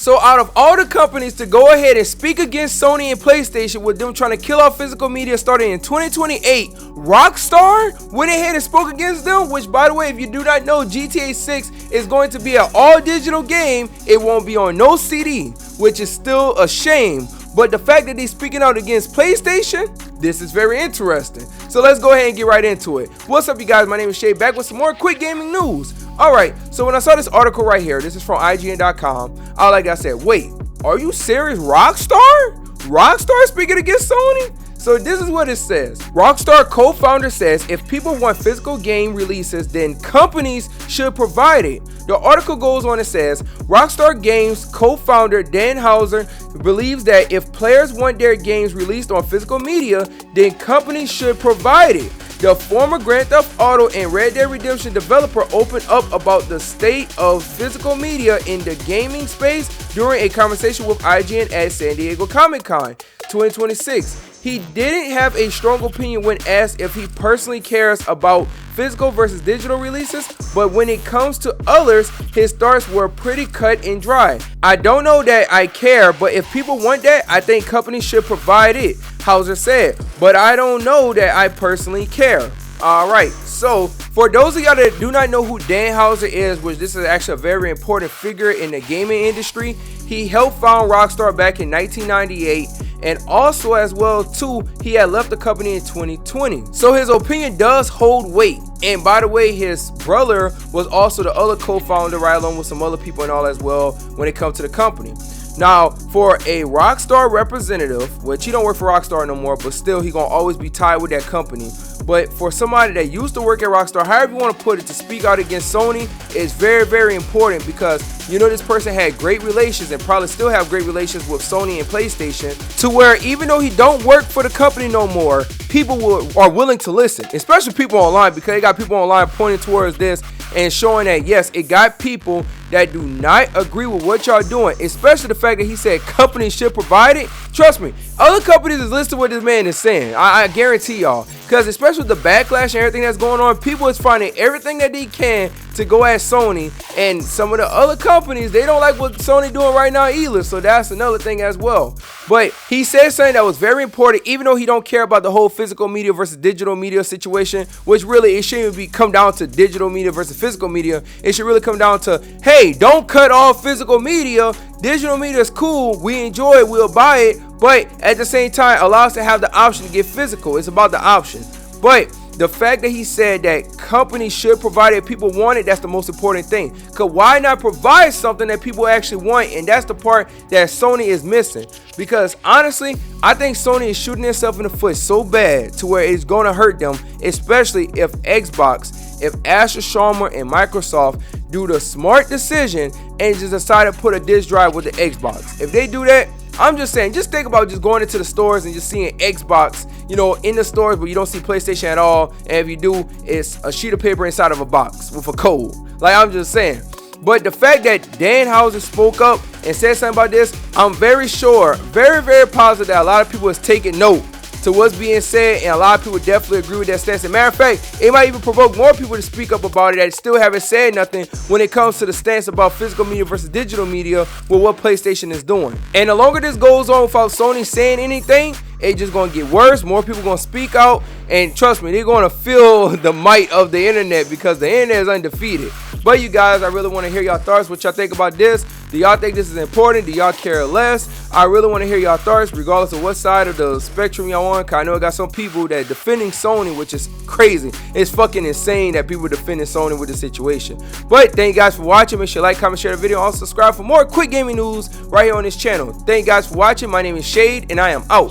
So out of all the companies to go ahead and speak against Sony and PlayStation with them trying to kill off physical media starting in 2028, Rockstar went ahead and spoke against them, which by the way, if you do not know, GTA 6 is going to be an all digital game. It won't be on no CD, which is still a shame. But the fact that he's speaking out against PlayStation, this is very interesting. So let's go ahead and get right into it. What's up, you guys? My name is Shay, back with some more quick gaming news. Alright, so when I saw this article right here, this is from IGN.com, I said, wait, are you serious? Rockstar? Rockstar speaking against Sony? So this is what it says. Rockstar co-founder says if people want physical game releases, then companies should provide it. The article goes on and says, Rockstar Games co-founder Dan Houser believes that if players want their games released on physical media, then companies should provide it. The former Grand Theft Auto and Red Dead Redemption developer opened up about the state of physical media in the gaming space during a conversation with IGN at San Diego Comic-Con 2026. He didn't have a strong opinion when asked if he personally cares about physical versus digital releases, but when it comes to others, his thoughts were pretty cut and dry. I don't know that I care, but if people want that, I think companies should provide it, Houser said, but I don't know that I personally care. Alright, so for those of y'all that do not know who Dan Houser is, which this is actually a very important figure in the gaming industry, he helped found Rockstar back in 1998, and also as well too, he had left the company in 2020. So his opinion does hold weight. And by the way, his brother was also the other co-founder, right along with some other people and all as well when it comes to the company. Now, for a Rockstar representative, which he don't work for Rockstar no more, but still he gonna always be tied with that company. But for somebody that used to work at Rockstar, however you want to put it, to speak out against Sony is very, very important, because you know this person had great relations and probably still have great relations with Sony and PlayStation, to where even though he don't work for the company no more, people are willing to listen, especially people online, because they got people online pointing towards this and showing that yes, it got people that do not agree with what y'all doing, especially the fact that he said companies should provide it. Trust me, other companies is listening to what this man is saying. I guarantee y'all, because especially with the backlash and everything that's going on, people is finding everything that they can to go at Sony, and some of the other companies, they don't like what Sony doing right now either, so that's another thing as well. But he said something that was very important, even though he don't care about the whole physical media versus digital media situation, which really it shouldn't even come down to digital media versus physical media. It should really come down to, hey, don't cut off physical media. Digital media is cool, we enjoy it, we'll buy it, but at the same time allow us to have the option to get physical. It's about the option. But the fact that he said that companies should provide it if people want it, that's the most important thing. Because why not provide something that people actually want? And that's the part that Sony is missing. Because honestly, I think Sony is shooting itself in the foot so bad to where it's going to hurt them, especially if Xbox, if Asher Sharma and Microsoft do the smart decision and just decide to put a disk drive with the Xbox. If they do that, I'm just saying, just think about just going into the stores and just seeing Xbox, you know, in the stores, but you don't see PlayStation at all. And if you do, it's a sheet of paper inside of a box with a code. Like, I'm just saying. But the fact that Dan Houser spoke up and said something about this, I'm very sure, very, very positive that a lot of people is taking note to what's being said, and a lot of people definitely agree with that stance. As a matter of fact, it might even provoke more people to speak up about it that still haven't said nothing when it comes to the stance about physical media versus digital media with what PlayStation is doing. And the longer this goes on without Sony saying anything, it's just gonna get worse. More people gonna speak out, and trust me, they're gonna feel the might of the internet, because the internet is undefeated. But you guys, I really want to hear y'all thoughts. What y'all think about this? Do y'all think this is important? Do y'all care less? I really want to hear y'all thoughts, regardless of what side of the spectrum y'all on. Cause I know I got some people that defending Sony, which is crazy. It's fucking insane that people defending Sony with the situation. But thank you guys for watching. Make sure you like, comment, share the video. Also subscribe for more quick gaming news right here on this channel. Thank you guys for watching. My name is Shade, and I am out.